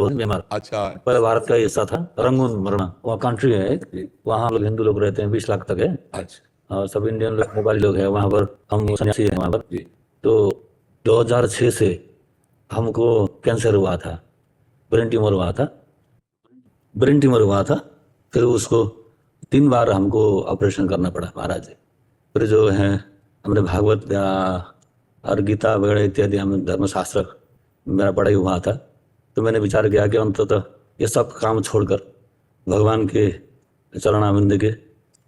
Myanmar. अच्छा। पहले भारत का हिस्सा था। रंगून मरना वहाँ कंट्री है, वहाँ लोग हिंदू लोग रहते हैं, 20 लाख तक है। अच्छा और सब इंडियन लोग, नेपाली लोग हैं वहाँ पर। हम सन्यासी हैं वहाँ पर। जी। तो 2006 से हमको कैंसर हुआ था, ब्रेन ट्यूमर हुआ था। ब्रेन ट्यूमर हुआ था, फिर उसको 3 बार हमको ऑपरेशन करना पड़ा महाराज। फिर जो है हमने भागवत या और गीता वगैरह इत्यादि, हम धर्मशास्त्र मेरा पढ़ाई हुआ था। तो मैंने विचार किया कि अंततः ये सब काम छोड़कर भगवान के चरणामृत के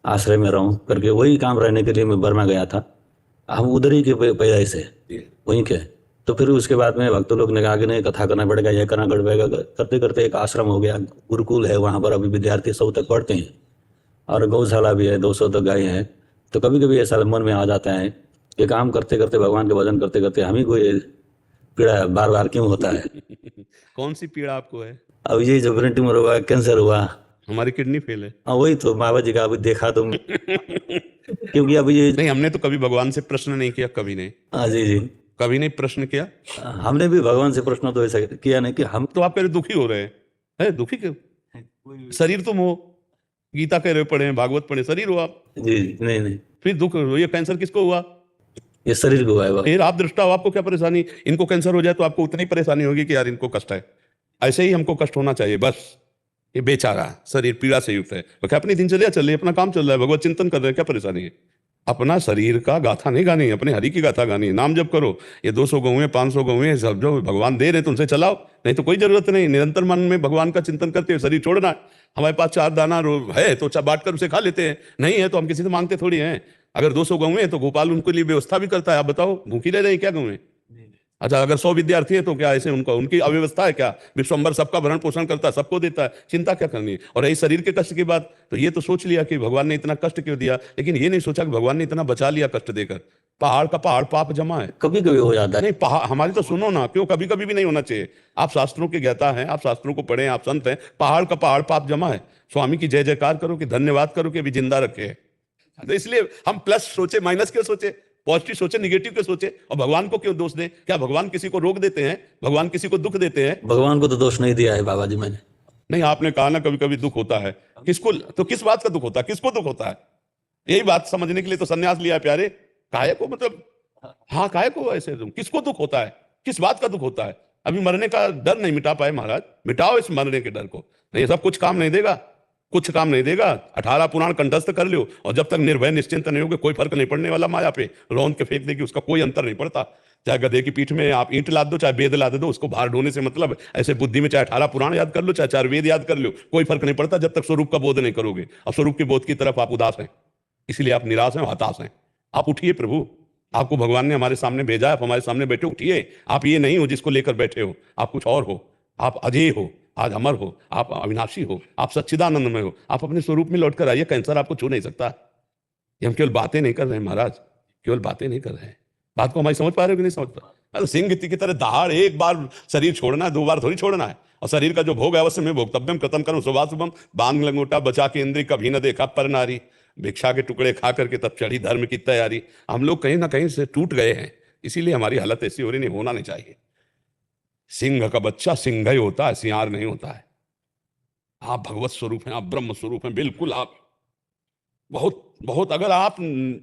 आश्रय में रहूं करके, वही काम रहने के लिए मैं बर्मा गया था। हम उधर ही के पैदाइश से वहीं के। तो फिर उसके बाद में भक्त लोग ने कहा कि नहीं, कथा करना पड़ेगा, यह करना पड़ेगा। करते करते एक आश्रम हो गया, गुरुकुल है वहाँ पर। अभी विद्यार्थी 100 तक पढ़ते हैं और गौशाला भी है, 200 तक गाय है। तो कभी कभी ऐसा मन में आ जाता है कि काम करते करते, भगवान के भजन करते करते हम ही कोई पीड़ा बार बार क्यों होता है। कौन सी पीड़ा आपको है? अब ये जो ब्रेन ट्यूमर हुआ, कैंसर हुआ, हमारी किडनी फेल है। हाँ वही तो बाबा जी का अभी देखा तुम। क्योंकि अभी ये नहीं, हमने तो कभी भगवान से प्रश्न नहीं किया, कभी नहीं। हाँ जी जी, कभी नहीं प्रश्न किया। हमने भी भगवान से प्रश्न तो ऐसा किया नहीं कि हम तो आप कह रहे दुखी हो रहे हैं, है दुखी क्यों? शरीर तुम हो, गीता कह रहे पढ़े हैं, भागवत पढ़े, शरीर हो आप। जी नहीं नहीं, फिर दुख, ये कैंसर किसको हुआ? ये शरीर को है। फिर आप दृष्टा हो, आपको क्या परेशानी? इनको कैंसर हो जाए तो आपको उतनी परेशानी होगी कि यार इनको कष्ट है। ऐसे ही हमको कष्ट होना चाहिए बस। ये बेचारा शरीर पीड़ा से युक्त है, तो क्या अपनी दिनचर्या चल रही है, अपना काम चल रहा है, भगवत चिंतन कर रहे हैं, क्या परेशानी है? अपना शरीर का गाथा नहीं गानी है, अपने हरि की गाथा गानी है। नाम जप करो, ये 200 गौएं 500 गौएं सब जो भगवान दे रहे तो उनसे चलाओ, नहीं तो कोई जरूरत नहीं। निरंतर मन में भगवान का चिंतन करते हुए शरीर छोड़ना है। हमारे पास 4 दाना है तो बांट कर उसे खा लेते हैं, नहीं है तो हम किसी से मांगते थोड़ी हैं। अगर 200 गौएं हैं तो गोपाल उनके लिए व्यवस्था भी करता है। आप बताओ, भूखी रह रहे हैं क्या गौएं? अच्छा, अगर 100 विद्यार्थी है तो क्या ऐसे उनको उनकी अव्यवस्था है क्या? विश्वम्भर सबका भरण पोषण करता है, सबको देता है, चिंता क्या करनी है? और यही शरीर के कष्ट की बात, तो ये तो सोच लिया कि भगवान ने इतना कष्ट क्यों दिया, लेकिन ये नहीं सोचा कि भगवान ने इतना बचा लिया कष्ट देकर। पहाड़ का पहाड़ पाप जमा है। कभी कभी हो जाता है। नहीं, पहाड़ हमारी तो सुनो ना, क्यों कभी कभी भी नहीं होना चाहिए। आप शास्त्रों के ज्ञाता हैं, आप शास्त्रों को पढ़े, आप संत हैं। पहाड़ का पहाड़ पाप जमा है। स्वामी की जय जयकार करो, कि धन्यवाद करो कि अभी जिंदा रखे है। तो इसलिए हम प्लस सोचे, माइनस क्यों सोचे? पॉजिटिव सोचे, निगेटिव क्यों सोचे? और भगवान को क्यों दोष दें? क्या भगवान किसी को रोक देते हैं? भगवान किसी को दुख देते हैं? भगवान को तो दोष नहीं दिया है बाबा जी मैंने। नहीं, आपने कहा ना कभी कभी दुख होता है। किसको? तो किस बात का दुख होता है, किसको दुख होता है? यही बात समझने के लिए तो सन्यास लिया है प्यारे। काहे को, मतलब हाँ काहे को ऐसे तुम, किसको दुख होता है, किस बात का दुख होता है? अभी मरने का डर नहीं मिटा पाए महाराज, मिटाओ इस मरने के डर को। नहीं, सब कुछ काम नहीं देगा, कुछ काम नहीं देगा। 18 पुराण कंठस्थ कर लो, और जब तक निर्भय निश्चिंत नहीं होगे, कोई फर्क नहीं पड़ने वाला। माया पे रौंद के फेंक देगी, उसका कोई अंतर नहीं पड़ता। चाहे गधे की पीठ में आप ईंट लाद दो, चाहे वेद लाद दो, उसको भार ढोने से मतलब ऐसे बुद्धि में चाहे 18 पुराण याद कर लो, चाहे 4 वेद याद कर लो, कोई फर्क नहीं पड़ता जब तक स्वरूप का बोध नहीं करोगे। और स्वरूप के बोध की तरफ आप उदास हैं, इसलिए आप निराश हैं, हताश हैं। आप उठिए, प्रभु आपको भगवान ने हमारे सामने भेजा, आप हमारे सामने बैठे, उठिए। आप ये नहीं हो जिसको लेकर बैठे हो, आप कुछ और हो। आप अजय हो, आज अमर हो, आप अविनाशी हो, आप सच्चिदानंद में हो। आप अपने स्वरूप में लौटकर आइए, कैंसर आपको छू नहीं सकता। ये हम केवल बातें नहीं कर रहे हैं महाराज, केवल बातें नहीं कर रहे हैं। बात को हमारी समझ पा रहे हो कि नहीं समझ पा? अरे सिंह की तरह दहाड़ एक बार शरीर छोड़ना है, 2 बार थोड़ी छोड़ना है। और शरीर का जो भोग है अवश्य में भोक्तव्यम कृतम करूं शुभाशुभम। बांध लंगोटा बचा के इंद्री, कभी न देखा पर नारी। भिक्षा के टुकड़े खा करके तब चढ़ी धर्म की तैयारी। हम लोग कहीं ना कहीं से टूट गए हैं, इसीलिए हमारी हालत ऐसी हो रही। नहीं होना नहीं चाहिए। सिंह का बच्चा सिंह ही होता है, सियार नहीं होता है। आप भगवत स्वरूप हैं, आप ब्रह्म स्वरूप हैं, बिल्कुल। आप बहुत बहुत, अगर आप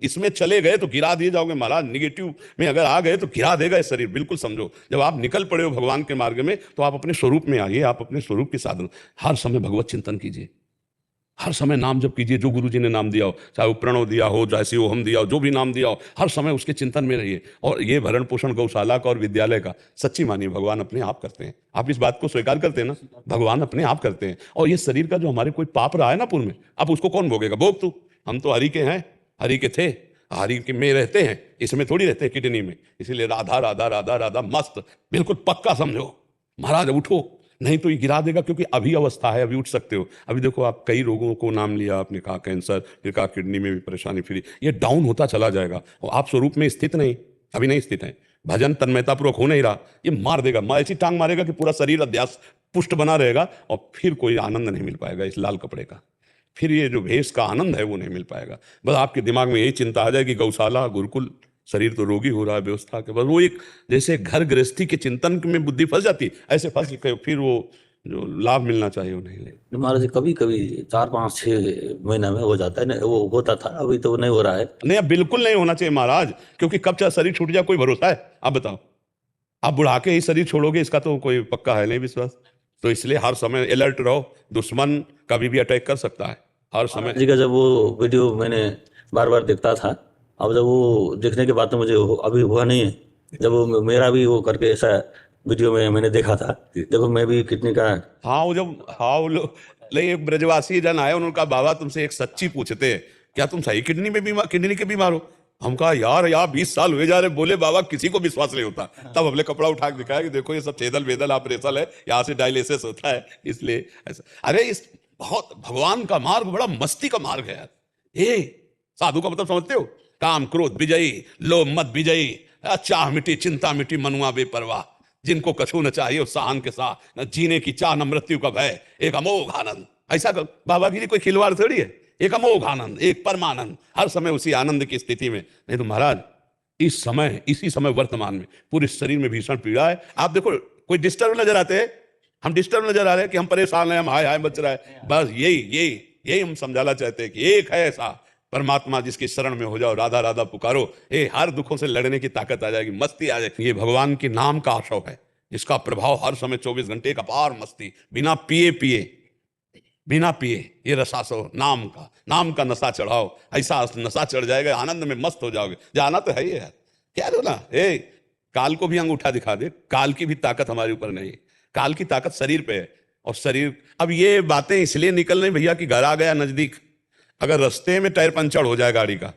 इसमें चले गए तो गिरा दिए जाओगे महाराज। निगेटिव में अगर आ गए तो गिरा देगा ये शरीर, बिल्कुल समझो। जब आप निकल पड़े हो भगवान के मार्ग में, तो आप अपने स्वरूप में आइए, आप अपने स्वरूप के साधन। हर समय भगवत चिंतन कीजिए, हर समय नाम जप कीजिए। जो गुरु जी ने नाम दिया हो, चाहे वो प्रणव दिया हो, चाहे ओहम दिया हो, जो भी नाम दिया हो, हर समय उसके चिंतन में रहिए। और ये भरण पोषण गौशाला का और विद्यालय का सच्ची मानिए, भगवान अपने आप करते हैं। आप इस बात को स्वीकार करते हैं ना? भगवान अपने आप करते हैं। और ये शरीर का जो हमारे कोई पाप रहा है ना पूर्व में, अब उसको कौन भोगेगा? भोग तू। हम तो हरि के हैं, हरि के थे, हरि के में रहते हैं, इसमें थोड़ी रहते हैं किडनी में। इसीलिए राधा राधा राधा राधा मस्त, बिल्कुल पक्का समझो महाराज। उठो, नहीं तो ये गिरा देगा, क्योंकि अभी अवस्था है, अभी उठ सकते हो। अभी देखो, आप कई रोगों को नाम लिया, आपने कहा कैंसर, फिर कहा किडनी में भी परेशानी, फिर ये डाउन होता चला जाएगा। और आप स्वरूप में स्थित नहीं, अभी नहीं स्थित है। भजन तन्मयतापूर्वक हो नहीं रहा, ये मार देगा, ऐसी टांग मारेगा कि पूरा शरीर अध्यास पुष्ट बना रहेगा। और फिर कोई आनंद नहीं मिल पाएगा इस लाल कपड़े का, फिर ये जो भेष का आनंद है वो नहीं मिल पाएगा। बस आपके दिमाग में यही चिंता आ जाएगी, गौशाला, गुरुकुल, शरीर तो रोगी हो रहा है, व्यवस्था के। बस वो एक जैसे घर गृहस्थी के चिंतन में बुद्धि फंस जाती, ऐसे फंस के फिर वो जो लाभ मिलना चाहिए वो नहीं ले। महाराज जी कभी कभी 4 5 6 महीना में हो जाता है ना, वो होता था, अभी तो नहीं हो रहा है। नहीं, अब बिल्कुल नहीं होना चाहिए महाराज, क्योंकि कब चाहे शरीर छूट जाए कोई भरोसा है? आप बताओ, आप बुढ़ा के ही शरीर छोड़ोगे इसका तो कोई पक्का है नहीं विश्वास। तो इसलिए हर समय अलर्ट रहो, दुश्मन कभी भी अटैक कर सकता है हर समय। जी का जब वो वीडियो मैंने बार बार देखता था, अब जब वो देखने के बाद तो मुझे अभी हुआ नहीं है। जब वो मेरा भी वो करके ऐसा वीडियो में मैंने देखा था, देखो मैं भी किडनी का। हाँ वो जब, हाँ वो लोग, नहीं एक ब्रजवासी जन आए, उन्होंने कहा बाबा तुमसे एक सच्ची पूछते हैं, क्या तुम सही किडनी में बीमार, किडनी के बीमार हो? हम कहा यार 20 साल हुए जा रहे। बोले बाबा किसी को विश्वास नहीं होता। तब हमने कपड़ा उठा के दिखाया कि देखो ये सब छेदल वेदल ऑपरेशन है, यहाँ से डायलिसिस होता है, इसलिए ऐसा। अरे इस बहुत भगवान का मार्ग बड़ा मस्ती का मार्ग है यार। ये साधु का मतलब समझते हो? काम क्रोध विजयी, लोभ मत विजयी, चाह मिटी चिंता मिटी, मनुआ बेपरवाह, जिनको कछु न चाहिए उस सहन के साथ, न जीने की चाह न मृत्यु का भय, एक अमोघ आनंद। ऐसा बाबा गिरी कोई खिलवाड़ थोड़ी है, एक अमोघ आनंद, एक परमानंद, हर समय उसी आनंद की स्थिति में। नहीं तो महाराज इस समय, इसी समय वर्तमान में पूरे शरीर में भीषण पीड़ा है। आप देखो कोई डिस्टर्ब नजर आते हैं, हम डिस्टर्ब नजर आ रहे हैं कि हम परेशान हैं, हम हाय हाय बच रहा है। बस यही यही यही हम समझाना चाहते हैं कि एक है ऐसा परमात्मा जिसकी शरण में हो जाओ, राधा राधा पुकारो, हर दुखों से लड़ने की ताकत आ जाएगी, मस्ती आ जाएगी। ये भगवान के नाम का आशव है, इसका प्रभाव हर समय 24 घंटे, एक अपार मस्ती, बिना पिए ये रसासो नाम का नशा चढ़ाओ, ऐसा नशा चढ़ जाएगा, आनंद में मस्त हो जाओगे। जाना तो है ही यार, क्या दो ना। काल को भी अंगूठा दिखा दे, काल की भी ताकत हमारे ऊपर नहीं है, काल की ताकत शरीर पे है। और शरीर, अब ये बातें इसलिए निकल रही भैया कि घर आ गया नजदीक, अगर रास्ते में टायर पंचर हो जाए गाड़ी का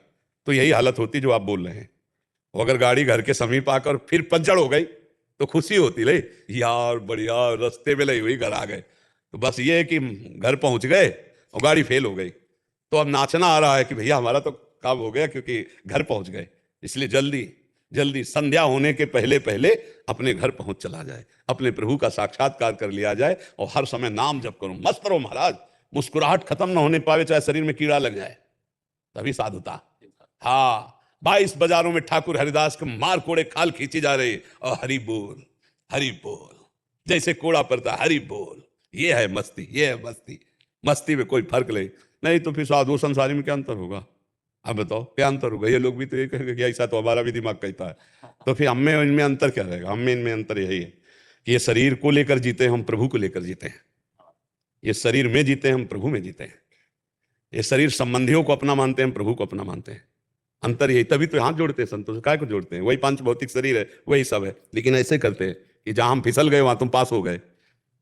तो यही हालत होती जो आप बोल रहे हैं। और अगर गाड़ी घर के समीप आकर फिर पंचर हो गई तो खुशी होती, ले यार बढ़िया, रास्ते में लगी हुई घर आ गए। तो बस ये है कि घर पहुंच गए और गाड़ी फेल हो गई, तो अब नाचना आ रहा है कि भैया हमारा तो काम हो गया क्योंकि घर पहुंच गए। इसलिए जल्दी जल्दी संध्या होने के पहले पहले अपने घर पहुंच चला जाए, अपने प्रभु का साक्षात्कार कर लिया जाए और हर समय नाम जप करो, मस्त रहो महाराज। मुस्कुराहट खत्म ना होने पावे, चाहे शरीर में कीड़ा लग जाए, तभी साधुता। हाँ 22 बाजारों में ठाकुर हरिदास के मार कोड़े खाल खींची जा रही और हरि बोल जैसे कोड़ा पड़ता, हरि बोल। ये है मस्ती, ये है मस्ती। मस्ती में कोई फर्क नहीं तो फिर साधु संसारी में क्या अंतर होगा? अब बताओ क्या अंतर होगा? ये लोग भी तो ये कहेंगे कि ऐसा तो हमारा भी दिमाग कहता है, तो फिर हमें इनमें अंतर क्या रहेगा? हमें इनमें अंतर यही है कि ये शरीर को लेकर जीते हैं, हम प्रभु को लेकर जीते हैं। ये शरीर में जीते हैं, हम प्रभु में जीते हैं। ये शरीर संबंधियों को अपना मानते हैं, प्रभु को अपना मानते हैं। अंतर यही, तभी तो हाथ जोड़ते हैं संतों से, काय को जोड़ते हैं? वही पंच भौतिक शरीर है, वही सब है, लेकिन ऐसे करते हैं कि जहां हम फिसल गए वहां तुम पास हो गए,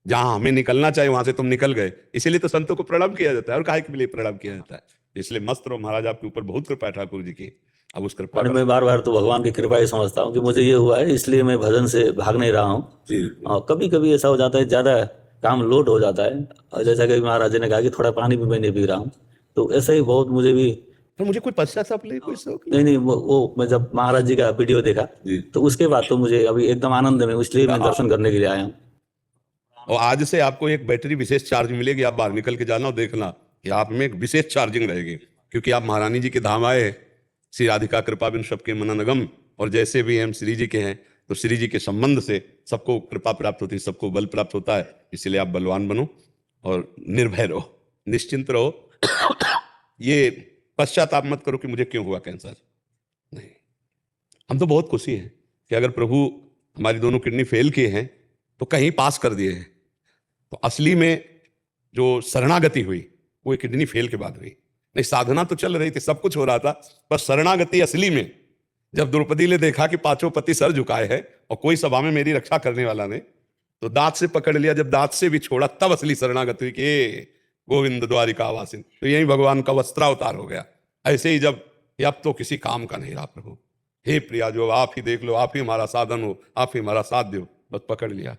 जहां हमें निकलना चाहिए वहां से तुम निकल गए। इसीलिए तो संतों को प्रणाम किया जाता है, और काहे के लिए प्रणाम किया जाता है? इसलिए मस्त रहो महाराज, आपके ऊपर बहुत कृपा है ठाकुर जी की। अब उस कृपा और मैं बार बार तो भगवान की कृपा ही समझता हूँ कि मुझे ये हुआ है, इसलिए मैं भजन से भाग नहीं रहा हूँ। और कभी कभी ऐसा हो जाता है, ज्यादा काम लोड हो जाता है, और जैसा कि महाराज जी ने कहा कि थोड़ा पानी भी मैं नहीं पी रहा हूँ, तो ऐसा ही बहुत मुझे भी। तो मुझे कोई पश्चाताप नहीं, कोई शौक नहीं, वो मैं जब महाराज जी का वीडियो देखा तो उसके बाद तो मुझे अभी एकदम आनंद में, इसलिए मैं दर्शन करने के लिए आया हूँ। और आज से आपको एक बैटरी विशेष चार्ज मिलेगी, आप बाहर निकल के जाना और देखना कि आप में एक विशेष चार्जिंग रहेगी, क्योंकि आप महारानी जी के धाम आए, श्री राधिका कृपा बिन सबके मननगम। और जैसे भी हम श्री जी के हैं तो श्री जी के संबंध से सबको कृपा प्राप्त होती है, सबको बल प्राप्त होता है। इसलिए आप बलवान बनो और निर्भय रहो, निश्चिंत रहो। ये पश्चाताप मत करो कि मुझे क्यों हुआ कैंसर, नहीं। हम तो बहुत खुशी है कि अगर प्रभु हमारी दोनों किडनी फेल किए हैं तो कहीं पास कर दिए हैं। तो असली में जो शरणागति हुई वो किडनी फेल के बाद हुई, नहीं साधना तो चल रही थी, सब कुछ हो रहा था, पर शरणागति असली में जब द्रौपदी ने देखा कि पांचों पति सर झुकाए हैं और कोई सभा में मेरी रक्षा करने वाला नहीं, तो दांत से पकड़ लिया। जब दांत से भी छोड़ा तब असली शरणागति हुई कि गोविंद द्वारिका वासिन। तो यही भगवान का वस्त्रावतार हो गया। ऐसे ही जब अब तो किसी काम का नहीं रहा प्रभु, हे प्रिया जो आप ही देख लो, आप ही हमारा साधन हो, आप ही हमारा साथ दो, बस पकड़ लिया।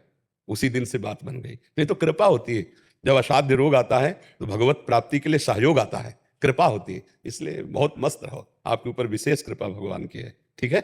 उसी दिन से बात बन गई। नहीं तो कृपा होती है, जब असाध्य रोग आता है तो भगवत प्राप्ति के लिए सहयोग आता है, कृपा होती है। इसलिए बहुत मस्त रहो, आपके ऊपर विशेष कृपा भगवान की है, ठीक है।